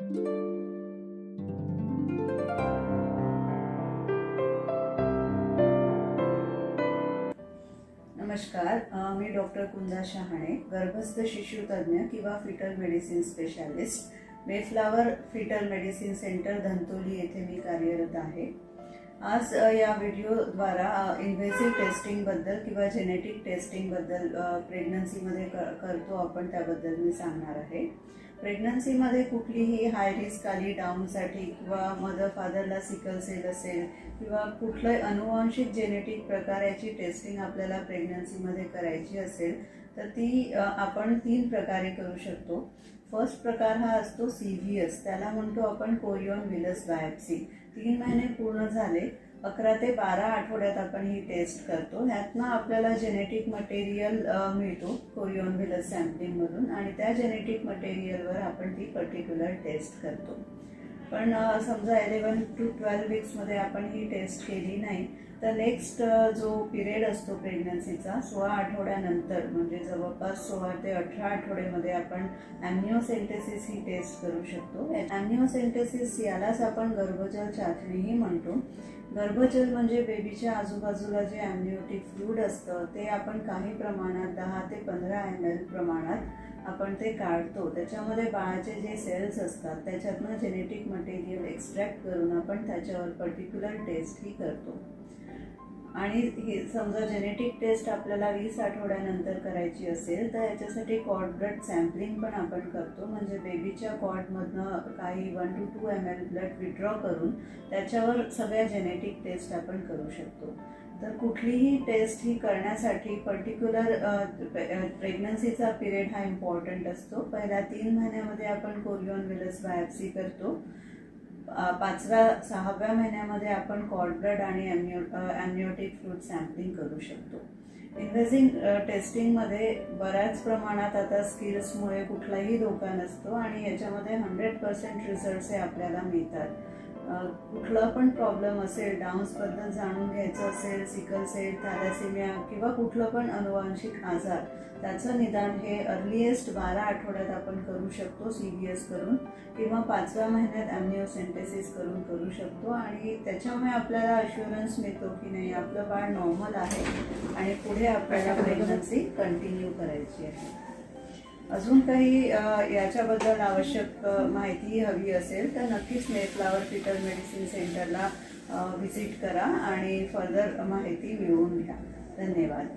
नमस्कार, मी डॉक्टर कुंदा शहाणे, गर्भस्थ शिशु तज्ञ किंवा fetal medicine specialist, Mayflower fetal medicine centre Dhantoli येथे मी कार्यरत आहे। आज या व्हिडिओद्वारा इन्व्हेसिव्ह टेस्टिंगबद्दल किंवा जेनेटिक टेस्टिंगबद्दल प्रेग्नन्सीमध्ये करतो आपण त्याबद्दल मी सांगणार आहे। प्रेग्नन्सीमध्ये कुठलीही हाय रिस्क आली डाऊनसाठी किंवा मदर फादरला सिकल सेल असेल किंवा कुठलंही अनुवांशिक जेनेटिक प्रकाराची टेस्टिंग आपल्याला प्रेग्नन्सीमध्ये करायची असेल तर ती आपण 3 प्रकारे करू शकतो। फर्स्ट प्रकार हा असतो CVS, त्याला म्हणतो आपण कोरियन विलस बायोप्सी। 3 महिने पूर्ण झाले 11 ते 12 आठवड्यात आपण ही टेस्ट करतो। ह्यातनं आपल्याला जेनेटिक मटेरियल मिळतो कोरियन विलस सॅम्पलिंगमधून आणि त्या जेनेटिक मटेरियलवर आपण ती पर्टिक्युलर टेस्ट करतो। पण समजा 11 to 12 वीक्समध्ये आपण ही टेस्ट केली नाही तर नेक्स्ट जो पिरियड असतो प्रेग्नन्सीचा 16 आठवड्यानंतर म्हणजे जवळपास 16 ते 18 आठवड्यामध्ये आपण ॲम्निओसेंटेसिस ही टेस्ट करू शकतो। ॲम्निओसेंटेसिस यालाच आपण गर्भजल चाचणीही म्हणतो। गर्भजल म्हणजे बेबीच्या आजूबाजूला जे ॲम्निओटिक फ्लूइड असतं ते आपण काही प्रमाणात 10 ते 15 ml प्रमाणात आपण ते काढतो। त्याच्यामध्ये बाळाचे जे सेल्स असतात त्याच्यातनं जेनेटिक मटेरियल एक्स्ट्रॅक्ट करून आपण त्याच्यावर पर्टिक्युलर टेस्ट ही करतो। आणि हे समजा जेनेटिक टेस्ट आपल्याला 20 आठवड्यानंतर करायची असेल तर याच्यासाठी कॉर्ड ब्लड सॅम्पलिंग पण आपण करतो। म्हणजे बेबीच्या कॉर्डमधनं काही 1 to 2 ml ब्लड विड्रॉ करून त्याच्यावर सगळ्या जेनेटिक टेस्ट आपण करू शकतो। तर कुठलीही टेस्ट ही करण्यासाठी पर्टिक्युलर प्रेग्नन्सीचा पिरियड हा इम्पॉर्टंट असतो। पहिल्या 3 महिन्यामध्ये आपण कोरियन विलस बायोप्सी करतो। 5व्या-6व्या महिन्यामध्ये आपण कॉर्ड ब्लड आणि ॲम्निओटिक फ्लूइड सॅम्पलिंग करू शकतो। इन्व्हेसिव्ह टेस्टिंगमध्ये बऱ्याच प्रमाणात आता स्किल्समुळे कुठलाही धोका नसतो आणि याच्यामध्ये 100% रिझल्ट्स हे आपल्याला मिळतात। कुठला पण प्रॉब्लेम असेल, डाऊन्सबद्दल जाणून घ्यायचं असेल, सिकल सेल, थॅलेसेमिया किंवा कुठलं पण अनुवांशिक आजार त्याचं निदान हे अर्लिएस्ट 12 आठवड्यात आपण करू शकतो CVS करून किंवा 5व्या महिन्यात ॲम्निओसेंटेसिस करून करू शकतो आणि त्याच्यामुळे आपल्याला अश्युरन्स मिळतो की नाही आपलं बाळ नॉर्मल आहे आणि पुढे आपल्याला प्रेग्नन्सी कंटिन्यू करायची आहे। अजून काही याच्याबद्दल आवश्यक माहिती हवी असेल तर नक्कीच मेफ्लावर फिटल मेडिसिन सेंटरला व्हिजिट करा आणि फर्दर माहिती मिळवून घ्या। धन्यवाद।